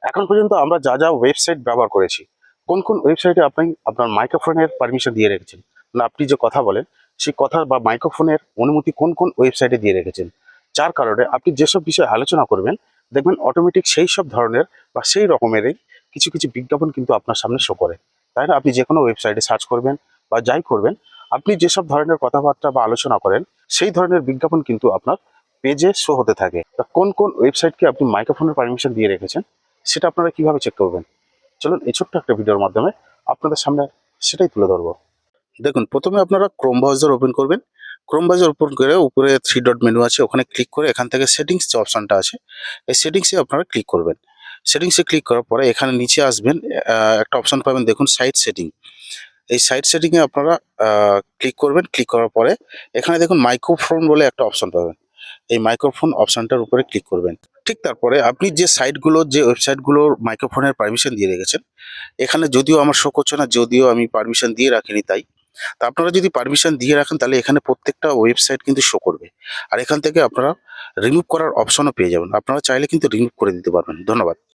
এখন পর্যন্ত আমরা যা যা ওয়েবসাইট ব্যবহার করেছি, কোন কোন ওয়েবসাইটে আপনি আপনার মাইক্রোফোনের পারমিশন দিয়ে রেখেছেন, মানে আপনি যে কথা বলেন সেই কথা বা মাইক্রোফোনের অনুমতি কোন কোন ওয়েবসাইটে দিয়ে রেখেছেন, যার কারণে আপনি যেসব বিষয়ে আলোচনা করবেন দেখবেন অটোমেটিক সেই সব ধরনের বা সেই রকমেরই কিছু কিছু বিজ্ঞাপন কিন্তু আপনার সামনে শো করে। তাই না? আপনি যে কোনো ওয়েবসাইটে সার্চ করবেন বা যাই করবেন, আপনি যেসব ধরনের কথাবার্তা বা আলোচনা করেন সেই ধরনের বিজ্ঞাপন কিন্তু আপনার পেজে শো হতে থাকে। তা কোন কোন ওয়েবসাইটকে আপনি মাইক্রোফোনের পারমিশন দিয়ে রেখেছেন সেটা আপনারা কিভাবে চেক করবেন, চলুন এই ছোট্ট একটা ভিডিওর মাধ্যমে আপনাদের সামনে সেটাই তুলে ধরবো। দেখুন, প্রথমে আপনারা ক্রোম ব্রাউজার ওপেন করবেন। ক্রোম ব্রাউজার ওপেন করে উপরে থ্রি ডট মেনু আছে, ওখানে ক্লিক করে এখান থেকে সেটিংস যে অপশনটা আছে এই সেটিংসে আপনারা ক্লিক করবেন। সেটিংসে ক্লিক করার পরে এখানে নিচে আসবেন, একটা অপশন পাবেন দেখুন, সাইট সেটিং। এই সাইট সেটিংয়ে আপনারা ক্লিক করবেন। ক্লিক করার পরে এখানে দেখুন মাইক্রোফোন বলে একটা অপশন পাবেন। এই মাইক্রোফোন অপশনটার উপরে ক্লিক করবেন। ঠিক তারপরে আপনি যে সাইটগুলো যে ওয়েবসাইটগুলোর মাইক্রোফোনের পারমিশন দিয়ে রেখেছেন, এখানে যদিও আমার শো করছে না, যদিও আমি পারমিশন দিয়ে রাখিনি তাই। তা আপনারা যদি পারমিশন দিয়ে রাখেন তাহলে এখানে প্রত্যেকটা ওয়েবসাইট কিন্তু শো করবে। আর এখান থেকে আপনারা রিমুভ করার অপশনও পেয়ে যাবেন। আপনারা চাইলে কিন্তু রিমুভ করে দিতে পারবেন। ধন্যবাদ।